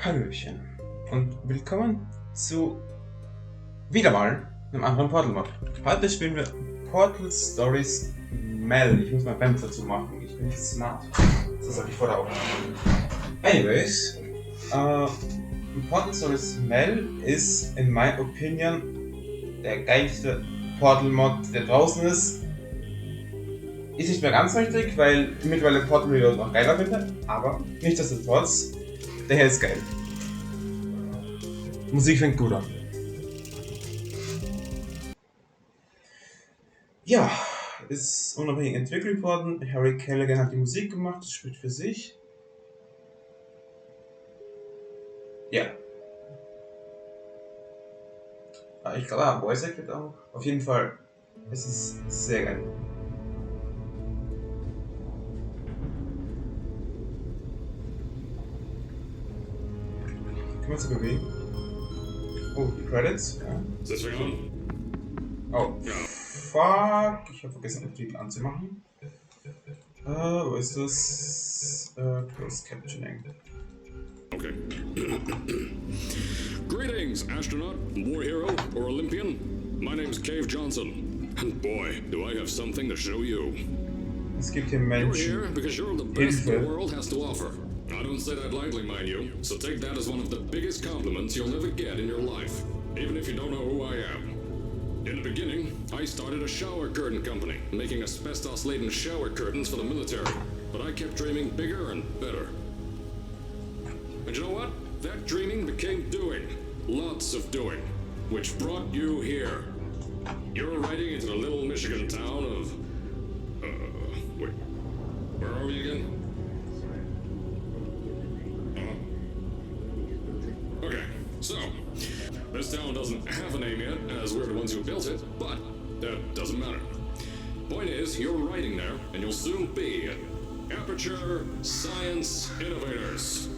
Hallöchen und willkommen zu wieder mal einem anderen Portal-Mod. Heute spielen wir Portal Stories Mel. Ich muss mein Fenster dazu machen, ich bin nicht smart. Das sage ich vor der Aufnahme. Anyways, Portal Stories Mel ist in my opinion der geilste Portal-Mod, der draußen ist. Ist nicht mehr ganz richtig, weil ich mittlerweile Portal Reload noch geiler finde, aber nichtsdestotrotz, der hier ist geil. Musik fängt gut an. Ja, ist unabhängig entwickelt worden. Harry Callaghan hat die Musik gemacht, das spricht für sich. Ja. Ich glaube, Voice Acted auch. Auf jeden Fall, es ist sehr geil. Können wir uns bewegen? Oh, die Credits? Ja. Oh, fuck. Ich habe vergessen, den Titel anzumachen. Wo ist das? Closed Captioning. Okay. Greetings, astronaut, war hero, or Olympian. My name's Cave Johnson. And boy, do I have something to show you. Es gibt hier You're Menschen. here because you're the best the world has to offer. I don't say that lightly, mind you, so take that as one of the biggest compliments you'll ever get in your life, even if you don't know who I am. In the beginning, I started a shower curtain company, making asbestos-laden shower curtains for the military, but I kept dreaming bigger and better. And you know what? That dreaming became doing. Lots of doing. Which brought you here. You're riding into the little Michigan town of... wait. Where are we again? Okay, so... This town doesn't have a name yet, as we're the ones who built it, but that doesn't matter. Point is, you're riding there, and you'll soon be Aperture Science Innovators.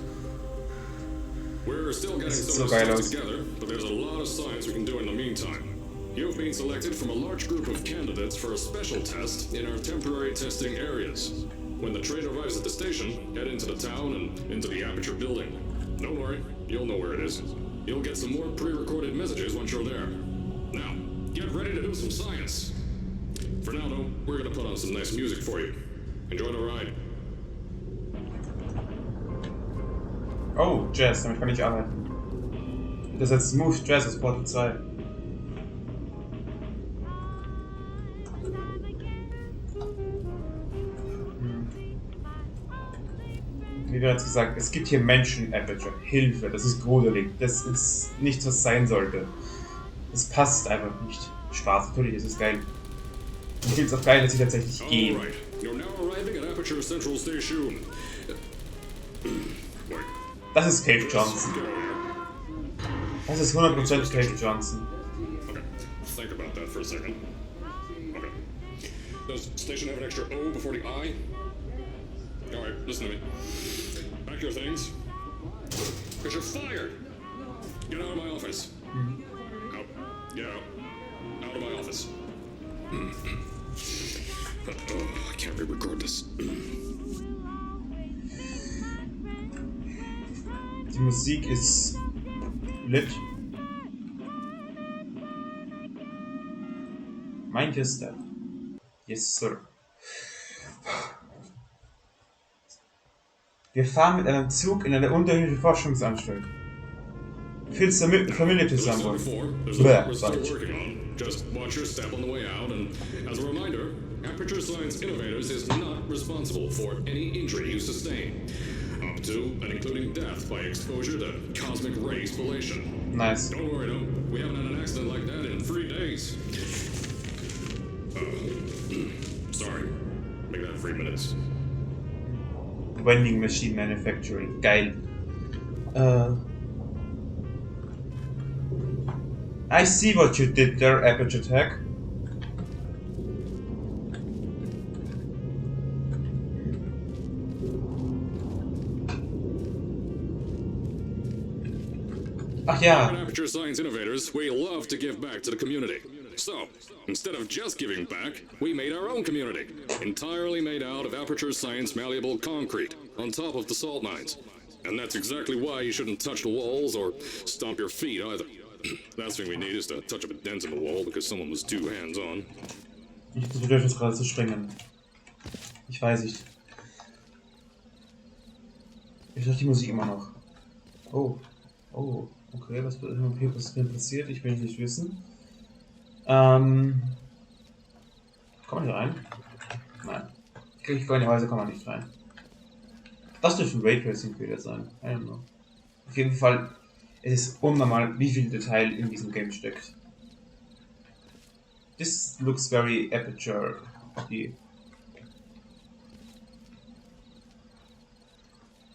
We're still getting some of the stuff together, but there's a lot of science we can do in the meantime. You've been selected from a large group of candidates for a special test in our temporary testing areas. When the train arrives at the station, head into the town and into the Aperture building. Don't worry, you'll know where it is. You'll get some more pre-recorded messages once you're there. Now, get ready to do some science. For now, though, we're gonna put on some nice music for you. Enjoy the ride. Oh, Jazz, damit kann ich arbeiten. Das heißt Smooth Jazz aus Portal 2. Wie bereits gesagt, es gibt hier Menschen in Aperture. Hilfe, das ist gruselig. Das ist nichts, was sein sollte. Das passt einfach nicht. Spaß, natürlich, es ist geil. Ich finde es auch geil, dass sie tatsächlich gehen. Das ist Cave Johnson. Das ist 100% Cave Johnson. Okay, think about that for a second. Okay. Does station have an extra O before the I? Alright, listen to me. Pack your things. Because you're fired! Get out of my office. Out. Get out. Out of my office. Oh, I can't re-record this. Die Musik ist lit. Mind your step. Yes, sir. Wir fahren mit einem Zug in eine unterirdische Forschungsanstalt. Feels familiar to someone. Just watch your step on the way out, and as a reminder, Aperture Science Innovators is not responsible for any injury you sustain, up to and including death by exposure to cosmic ray spallation. Nice. Don't worry, no, we haven't had an accident like that in 3 days. Sorry, make that 3 minutes. Vending Machine Manufacturing. Geil. I see what you did there, Aperture Tech. Ach ja. At Aperture Science Innovators, we love to give back to the community. So, instead of just giving back, we made our own community, entirely made out of Aperture Science malleable concrete, on top of the salt mines. And that's exactly why you shouldn't touch the walls or stomp your feet either. Last thing we need is to touch up a dent in the wall because someone was too hands-on. Ich das Bedürfnis gerade zu springen. Ich weiß nicht. Ich höre die Musik immer noch. Oh. Oh. Okay, was ist denn passiert? Ich will es nicht wissen. Kann man hier rein? Nein. Ich glaube, in die Häuser kann man nicht rein. Das dürfte ein Raytracing-Fehler sein. I don't know. Auf jeden Fall, es ist unnormal, wie viel Detail in diesem Game steckt. This looks very aperture.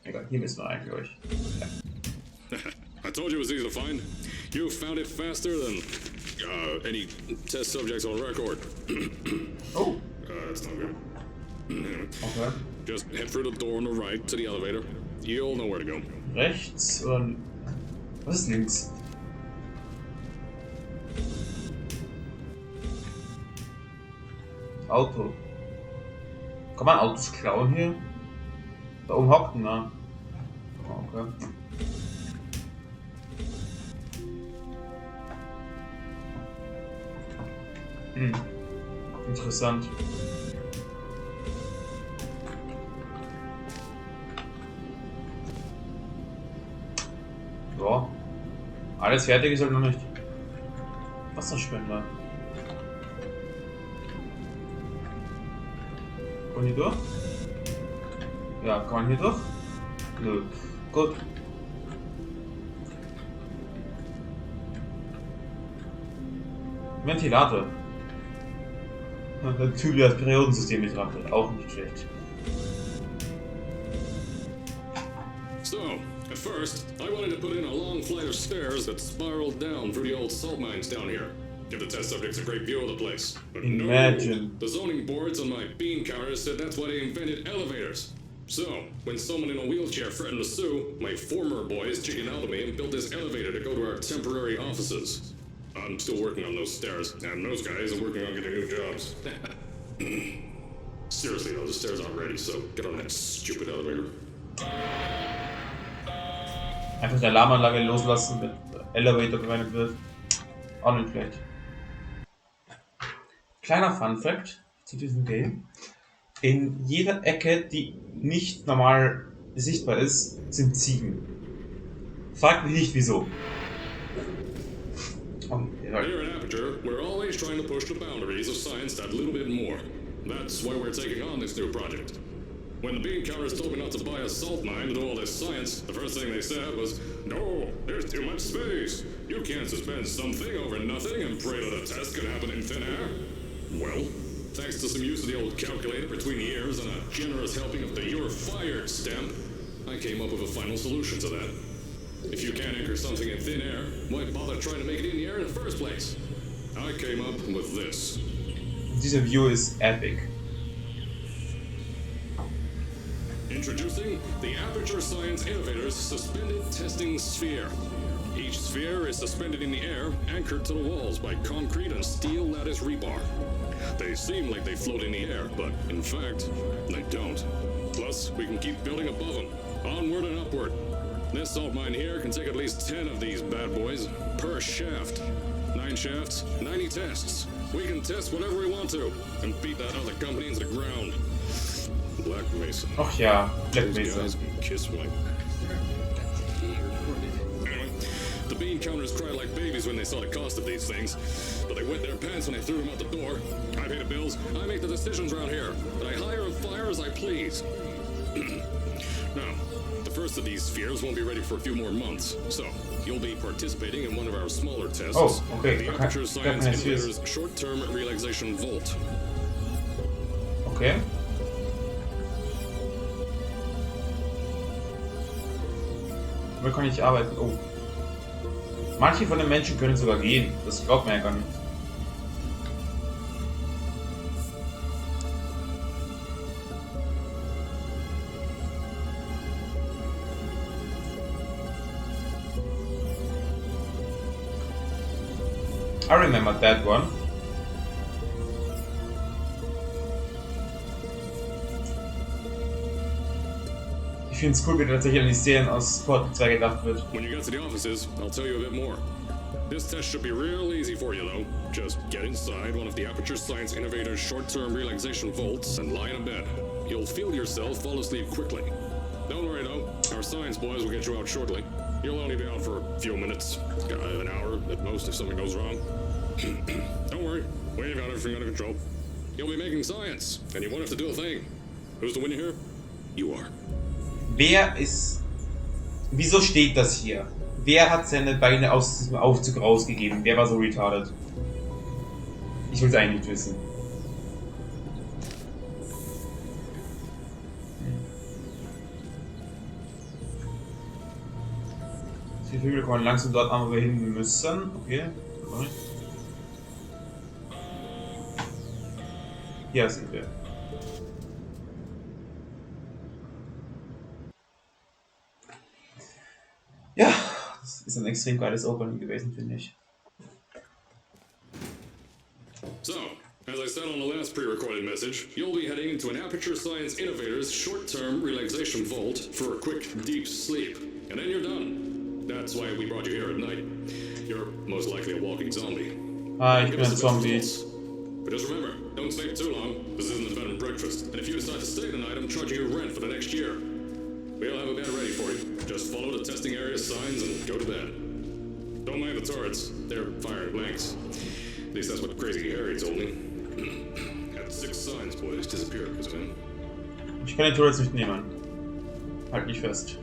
Egal, hier müssen wir eigentlich euch. Ja. I told you it was easy to find. You found it faster than any test subjects on record. Oh. That's not good. Okay. Just head through the door on the right to the elevator. You'll know where to go. Rechts und... Was ist links? Auto. Kann man Autos klauen hier? Da oben hockt ein, ne? Oh, okay. Interessant. Ja. Alles fertig ist halt noch nicht. Wasserspender. Kann man hier durch? Ja, kann man hier durch? Nö. Gut. Ventilator. Der Typ, der das Periodensystem betrachtet. Auch nicht schlecht. So, at first, I wanted to put in a long flight of stairs that spiraled down through the old salt mines down here. Give the test subjects a great view of the place. But Imagine. no, the zoning boards on my bean counters said that's why they invented elevators. So, when someone in a wheelchair threatened to sue, my former boys chickened out of me and built this elevator to go to our temporary offices. I'm still working on those stairs, and those guys are working on getting new jobs. Seriously though, the stairs aren't ready, so get on that stupid elevator. Einfach die Alarmanlage loslassen, mit Elevator verwendet wird. Auch nicht schlecht. Kleiner Fun Fact zu diesem Game. In jeder Ecke, die nicht normal sichtbar ist, sind Ziegen. Fragt mich nicht wieso. Oh, ja. Here at Aperture, we're always trying to push the boundaries of science that little bit more. That's why we're taking on this new project. When the bean counters told me not to buy a salt mine to do all this science, the first thing they said was, "No, there's too much space. You can't suspend something over nothing and pray that a test can happen in thin air." Well, thanks to some use of the old calculator between the ears and a generous helping of the "you're fired" stamp, I came up with a final solution to that. If you can't anchor something in thin air, why bother trying to make it in the air in the first place? I came up with this. Diese View ist epic. Introducing the Aperture Science Innovator's Suspended Testing Sphere. Each sphere is suspended in the air, anchored to the walls by concrete and steel lattice rebar. They seem like they float in the air, but in fact, they don't. Plus, we can keep building above them, onward and upward. This salt mine here can take at least 10 of these bad boys per shaft. 9 shafts, 90 tests. We can test whatever we want to and beat that other company into the ground. Black Mesa. Ach ja, Black Those Mesa. guys can kiss my... Anyway, the bean counters cried like babies when they saw the cost of these things, but they wet their pants when they threw them out the door. I pay the bills, I make the decisions around here, and I hire and fire as I please. Now, the first of these spheres won't be ready for a few more months, so you'll be participating in one of our smaller tests. Oh, okay. The Aperture Science Innovator's Short-Term Relaxation Vault. Okay. Wo kann ich arbeiten? Oh. Manche von den Menschen können sogar gehen. Das glaubt man ja gar nicht. I remember that one. Die finde es cool, wie tatsächlich an die Szenen aus Portal 2 gedacht wird. When you get to the offices, I'll tell you a bit more. This test should be real easy for you, though. Just get inside one of the Aperture Science Innovator's short-term relaxation vaults and lie in a bed. You'll feel yourself fall asleep quickly. Don't worry, though. Our science boys will get you out shortly. You'll only be out for a few minutes, an hour at most if something goes wrong. Don't worry, we've got everything under control. You'll be making science, and you won't have to do a thing. Who's the winner here? You are. Wer ist... Wieso steht das hier? Wer hat seine Beine aus diesem Aufzug rausgegeben? Wer war so retarded? Ich will es eigentlich nicht wissen. Die Vögel kommen langsam dort an, wo wir hin müssen. Okay. Hier sind wir. Ja, das ist ein extrem geiles Opening gewesen, finde ich. So, as I said on the last pre-recorded message, you'll be heading into an Aperture Science Innovator's short-term relaxation vault for a quick, deep sleep. And then you're done. That's why we brought you here at night. You're most likely a walking zombie. Ah, ich bin ein Zombie. But just remember, don't stay too long. This isn't a bed and breakfast. And if you decide to stay tonight, I'm charging you rent for the next year. We'll have a bed ready for you. Just follow the testing area signs and go to bed. Don't mind the turrets. They're firing blanks. At least that's what Crazy Harry told me. Had 6 science boys disappear because of him. Ich kann den Turrets nicht nehmen. Halt dich fest.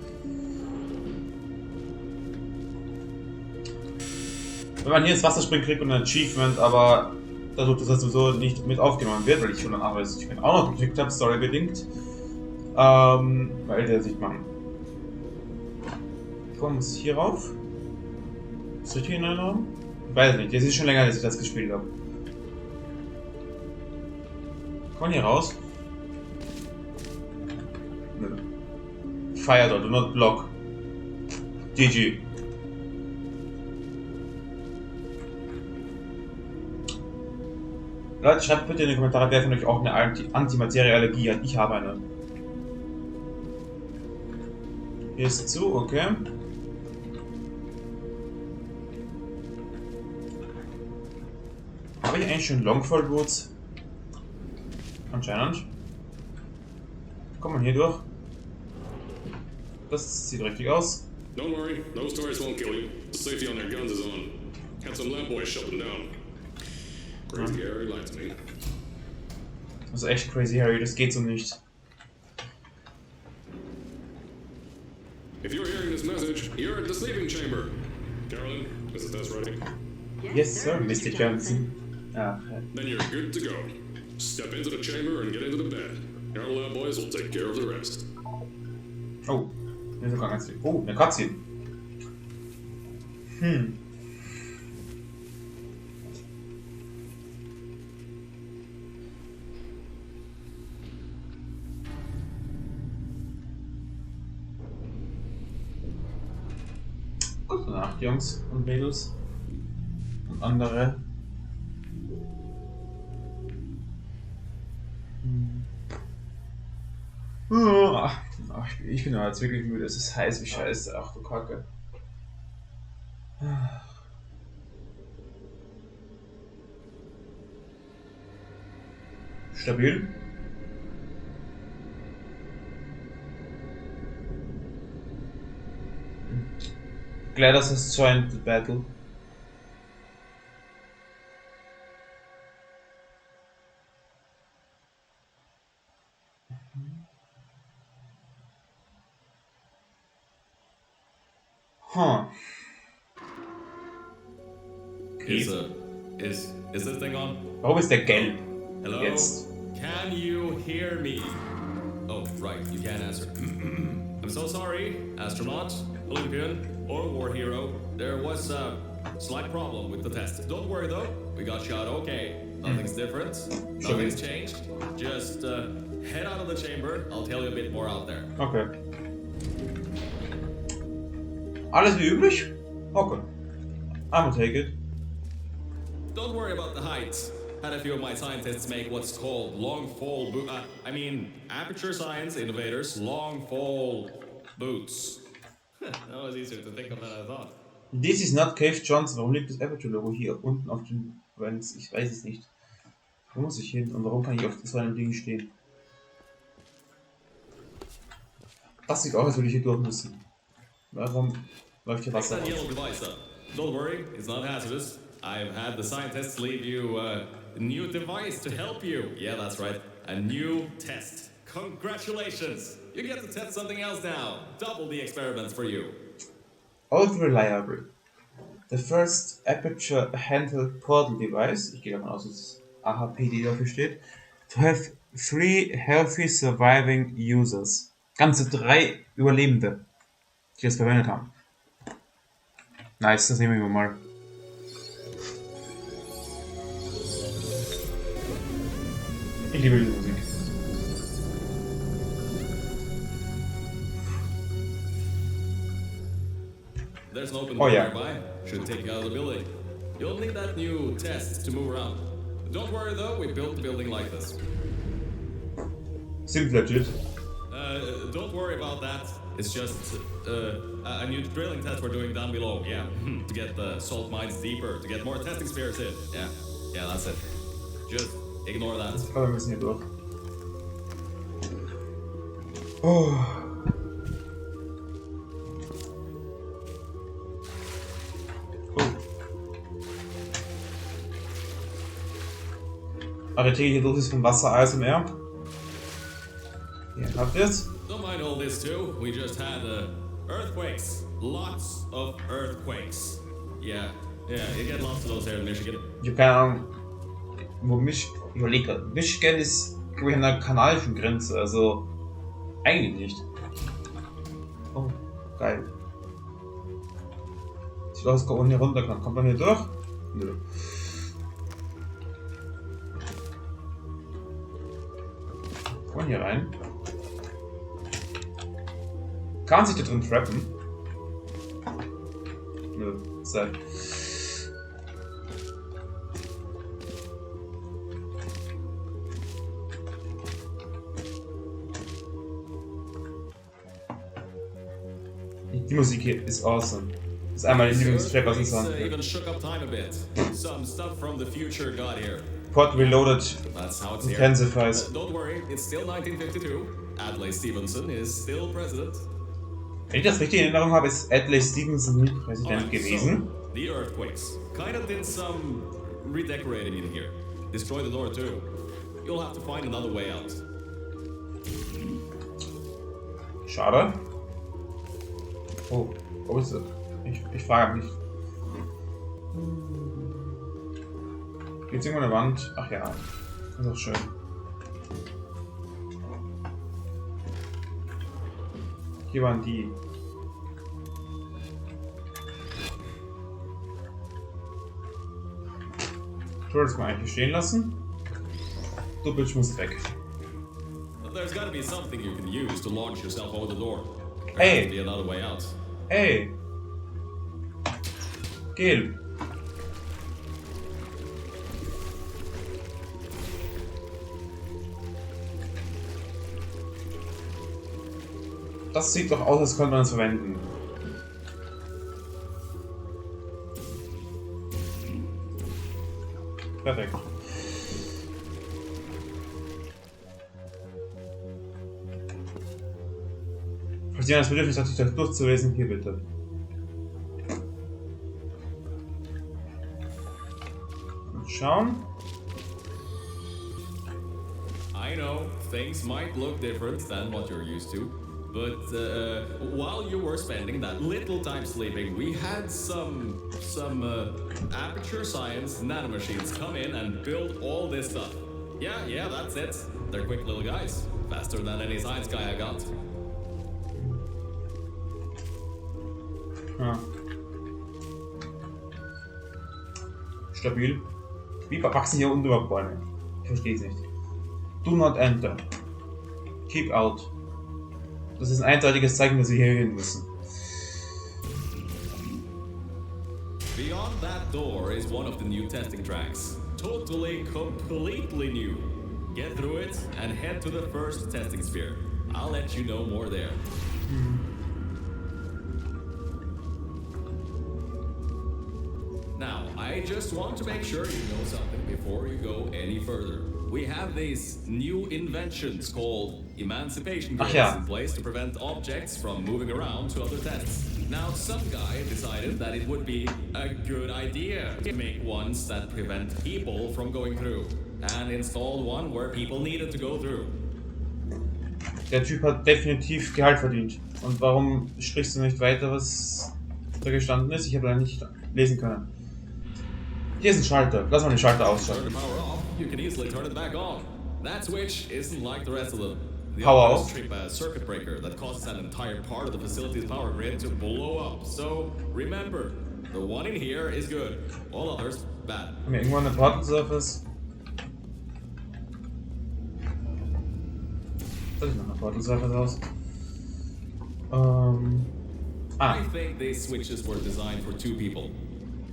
Wenn man hier ins Wasser springt, kriegt man ein Achievement, aber dadurch, dass das sowieso nicht mit aufgenommen wird, weil ich schon ein anderes Achievement auch noch gekriegt habe, storybedingt. Weil der sieht man. Kommen wir hier rauf? Ist das hier in Erinnerung? Ich weiß nicht, das ist schon länger, als ich das gespielt habe. Kommen hier raus? Nö. Fire dort, do not block. GG. Leute, schreibt bitte in die Kommentare, wer von euch auch eine Antimaterie-Allergie hat. Ich habe eine. Hier ist zu, okay. Habe ich eigentlich schon Longfall Boots? Anscheinend. Kommt man hier durch? Das sieht richtig aus. Don't worry, those turrets won't kill you. The safety on their guns is on. Had some lab boys shut them down. Crazy Harry lied to me. Das ist echt Crazy Harry, das geht so nicht. If you're hearing this message, you're at the sleeping chamber. Carolyn, is the test ready? Yes, sir, Mr. Johnson. Ah, Then you're good to go. Step into the chamber and get into the bed. Our lab boys will take care of the rest. oh, hier ist sogar ganz viel. Oh, eine Cutscene. Gute Nacht, Jungs und Mädels. Und andere. Ich bin aber jetzt wirklich müde. Es ist heiß wie Scheiße. Ach du Kacke. Stabil. Gliders has joined the battle. Huh. Is this thing on? Warum ist der gelb? Hello? Jetzt. Can you hear me? Oh, right, you can't answer. I'm so sorry, astronaut, Olympian, or war hero. There was a slight problem with the test. Don't worry though, we got you out okay. Nothing's different, nothing's changed. Just head out of the chamber, I'll tell you a bit more out there. Okay. Alles wie üblich? Okay. I'm gonna take it. Don't worry about the heights. Had a few of my scientists make what's called long fall aperture science innovators long fall Boots. That was easier to think of than I thought. This is not Cave Johnson. Warum liegt das Aperture-Logo hier unten auf den Vents? Ich weiß es nicht. Wo muss ich hin und warum kann ich auf so einem Ding stehen? Das sieht aus, als würde ich hier durch müssen. Warum läuft hier Wasser raus? Yellow device up. Don't worry, it's not hazardous. I've had the scientists leave you a new device to help you. Yeah, that's right. A new test. Congratulations! You get to test something else now. Double the experiments for you. Old Reliable. The first Aperture Handheld Portal Device. Ich gehe davon aus, dass AHPD dafür steht. To have 3 healthy surviving users. Ganze 3 Überlebende, die das verwendet haben. Nice, das nehmen wir mal. Ich liebe diese Musik. There's an open door nearby. Should take you out of the building. You'll need that new test to move around. Don't worry though, we built the building like this. Seems legit. Don't worry about that. It's just a new drilling test we're doing down below. Yeah, to get the salt mines deeper, to get more testing spheres in. Yeah, that's it. Just ignore that. Aber wir müssen hier durch. Oh. Aber der hier durch ist von Wasser, Eis im Meer. Hier habt ihr es. Don't mind all this too. We just had earthquakes. Lots of earthquakes. Yeah, you get lots of those here in Michigan. Ich hab keine Ahnung, wo Michigan ist, glaube ich, an der kanadischen Grenze, also eigentlich nicht. Oh, geil. Sieht aus, als ob man hier runter kann. Kommt man hier durch? Nö. Kommt man hier rein? Kann sich da drin trappen? Nö, sei. Die Musik hier ist awesome. Das ist einmal die Lieblingstrack aus dem Sound. Even shook up time a bit. Some stuff from the future got here. Port Reloaded That's how it's here. intensifies. Don't worry, it's still 1952. Adlai Stevenson is still president. Wenn ich das richtig in Erinnerung habe, ist Adlai Stevenson nie Präsident gewesen. So, the earthquakes kind of did some redecorating in here. Destroy the door too. You'll have to find another way out. Schade. Oh, wo ist es? Ich frage mich. Geht's irgendwo an der Wand? Ach ja, ist auch schön. Hier waren die. Ich wollte es mal eigentlich stehen lassen. Doppelsch muss weg. There's gotta be something you can use to launch yourself over the door. There Hey. has to be another way out. Hey! Gel! Das sieht doch aus, als könnte man es verwenden. Perfekt. Falls jemand das Bedürfnis hat, sich das durchzulesen, hier bitte. Und schauen. I know things might look different than what you're used to, but while you were spending that little time sleeping, we had some aperture science nanomachines come in and build all this stuff. Yeah, that's it. They're quick little guys, faster than any science guy I got. Ja. Stabil. Wie wachsen hier unten überhaupt Bäume? Ich verstehe es nicht. Do not enter. Keep out. Das ist ein eindeutiges Zeichen, dass wir hier hin müssen. Beyond that door is one of the new testing tracks. Totally, completely new. Get through it and head to the first testing sphere. I'll let you know more there. I just want to make sure you know something before you go any further. We have these new inventions called emancipation Ach grids ja. in place to prevent objects from moving around to other tests. Now, some guy decided that it would be a good idea to make ones that prevent people from going through, and installed one where people needed to go through. Der Typ hat definitiv Gehalt verdient. Und warum sprichst du nicht weiter, was da gestanden ist? Ich habe da nicht lesen können. Hier ist ein Schalter. Lass mal den Schalter Turn ausschalten. the power off, you can easily turn it back on. That switch isn't like the rest of them. The Power others off? trip a circuit breaker that causes an entire part of the facility's power grid to blow up. So remember, the one in here is good. All others, bad. Haben wir irgendwo eine Portal Surface? Das sieht nach einer Portal Surface aus. I think these switches were designed for two people.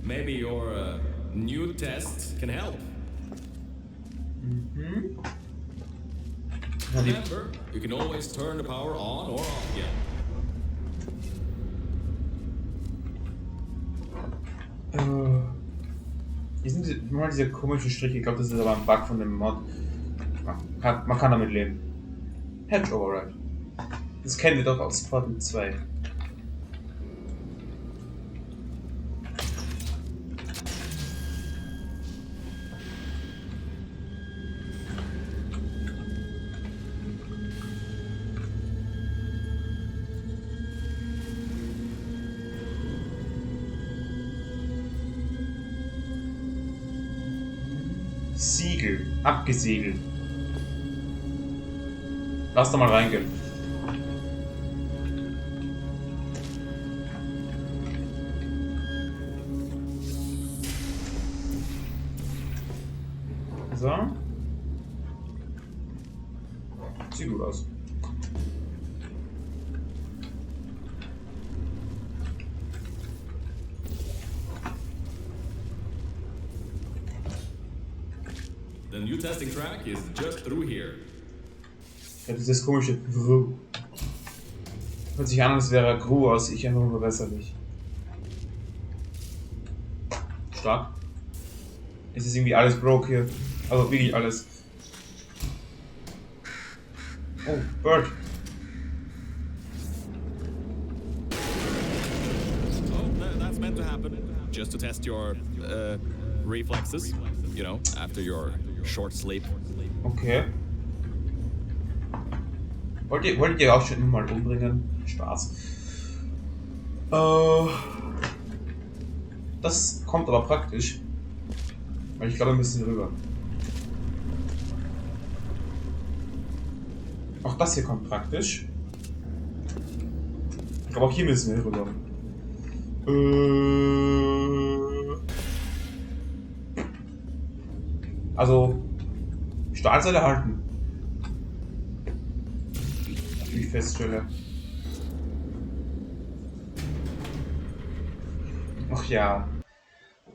Maybe your new test can help. Ja, die, Remember, you can always turn the power on or off again. hier sind mal diese komischen Striche. Ich glaube, das ist aber ein Bug von dem Mod. Man kann damit leben. Hedge Override. Das kennen wir doch aus Portal 2. Siegel. Abgesiegelt. Lass da mal reingehen. So. Sieht gut aus. The new testing track is just through here. Ja, dieses komische Gru. Hört sich an, als wäre Gru aus Ich einfach nur verbesserlich. Stark. Es ist irgendwie alles broke hier. Also wirklich alles. Oh, Bird. Oh, that's meant to happen. Just to test your reflexes, you know, after your short sleep. Okay. Wolltet ihr auch schon mal umbringen? Spaß. Das kommt aber praktisch. Weil ich glaube, wir müssen rüber. Auch das hier kommt praktisch. Ich glaube, auch hier müssen wir rüber. Also, Stahlseile halten. Wie ich feststelle. Ach ja.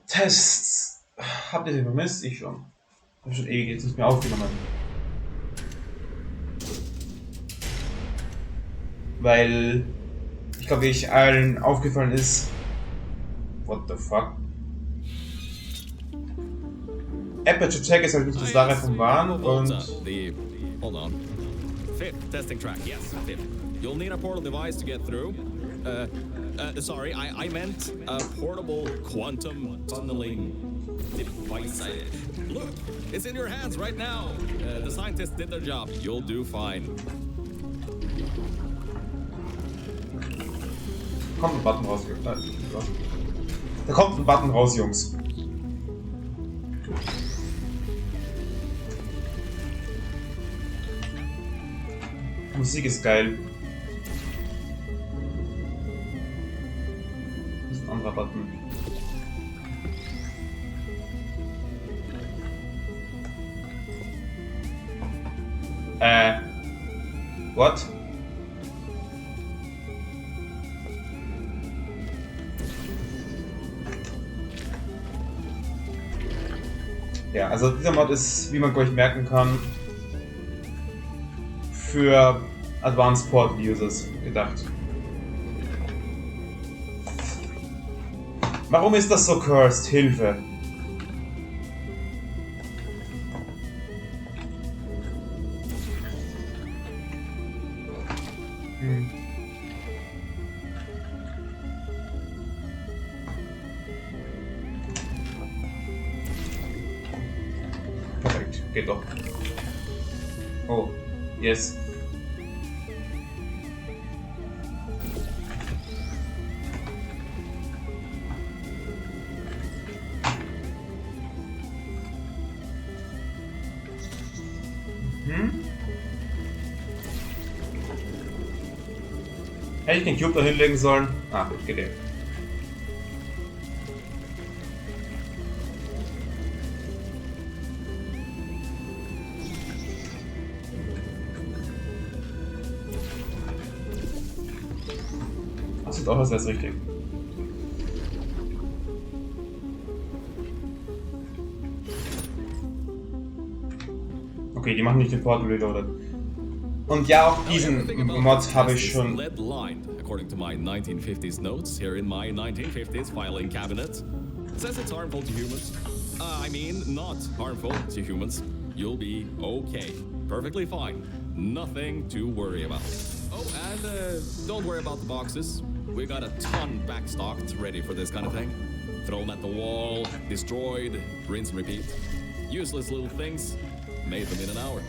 Tests. Habt ihr den vermisst? Ich schon. Ich habe schon ewig jetzt nicht mehr aufgenommen. Weil ich glaube, ich allen aufgefallen ist. What the fuck? Aperture Check ist halt nicht die Sache vom Wahn und. Hold on. Fifth testing track, yes, fifth. You'll need a portal device to get through. Sorry, I meant a portable quantum tunneling device. Look, it's in your hands right now. The scientists did their job. You'll do fine. Kommt ein Button raus. Da kommt ein Button raus, Jungs. Musik ist geil. Das ist ein anderer Button. What? Ja, also dieser Mod ist, wie man gleich merken kann, für Advanced Portal Users gedacht. Warum ist das so cursed? Hilfe! Hm. Perfekt, geht doch. Oh, yes. Hätte ich den Cube da hinlegen sollen? Ah, gut, geht eben. Das sieht auch aus als richtig. Okay, die machen nicht den Portal Reloaded. Und ja, auch diesen Mod habe ich schon. According to my 1950s notes here in my 1950s filing cabinet, says it's harmful to humans. I mean, not harmful to humans. You'll be okay, perfectly fine, nothing to worry about. Oh, and don't worry about the boxes. We got a ton backstocked, ready for this kind of thing. Throw them at the wall, destroyed, rinse and repeat. Useless little things, made them in an hour.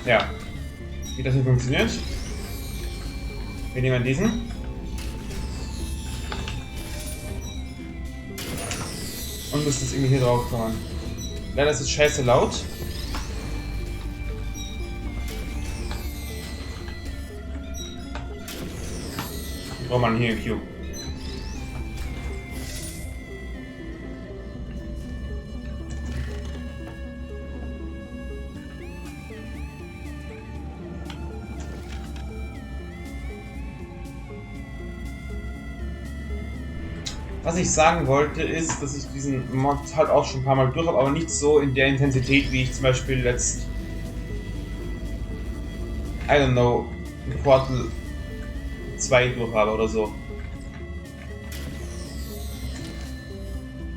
Ja. Wie das hier funktioniert. Wir nehmen diesen. Und müssen es irgendwie hier drauf fahren. Leider ist es scheiße laut. Braucht man hier einen Cube. Was ich sagen wollte ist, dass ich diesen Mod halt auch schon ein paar Mal durch habe, aber nicht so in der Intensität, wie ich zum Beispiel letzt, I don't know, Portal 2 durch habe oder so.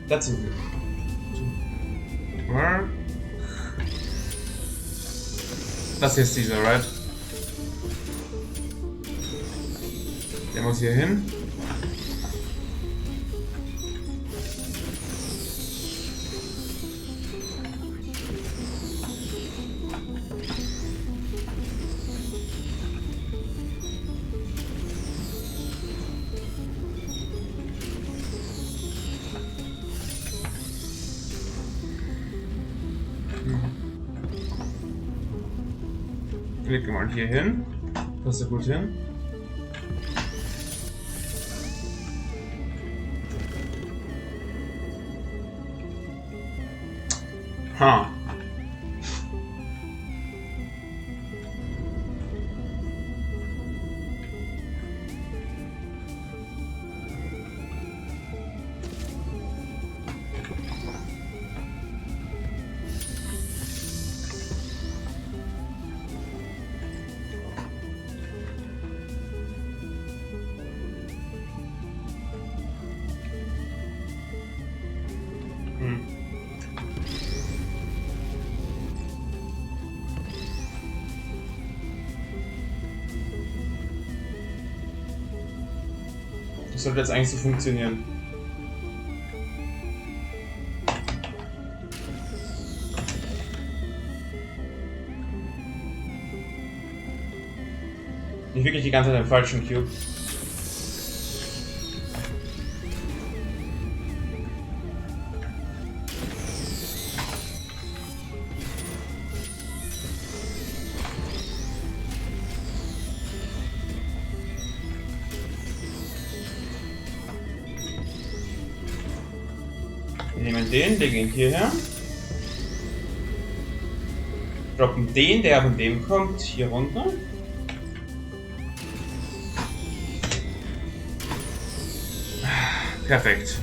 Dazu. Das hier ist dieser, right? Der muss hier hin. Klicke mal hier hin. Passt ja gut hin. Ha. Das sollte jetzt eigentlich so funktionieren. Nicht wirklich die ganze Zeit im falschen Cube. Wir nehmen den, der geht hierher. Droppen den, der von dem kommt, hier runter. Perfekt.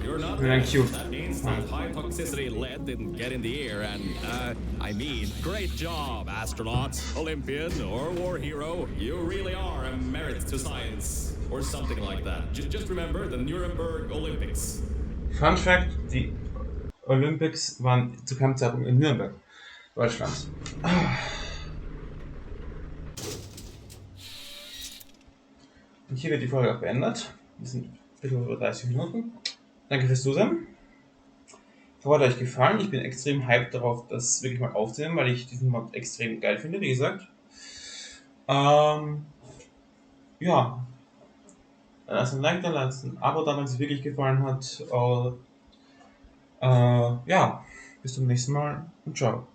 You're not Very dead. cute. That means that high toxicity lead didn't get in the air, and I mean, great job, astronaut, Olympian, or war hero. You really are a merit to science, or something like that. Just remember the Nuremberg Olympics. Fun Fact: Die Olympics waren zu keinem Zeitpunkt in Nürnberg, Deutschland. Und hier wird die Folge auch beendet. Wir sind ein bisschen über 30 Minuten. Danke fürs Zusehen. Ich hoffe, es hat euch gefallen. Ich bin extrem hyped darauf, das wirklich mal aufzunehmen, weil ich diesen Mod extrem geil finde, wie gesagt. Ja. Lasst ein Like da, lasst ein Abo da, wenn es euch wirklich gefallen hat. Ja, bis zum nächsten Mal und ciao.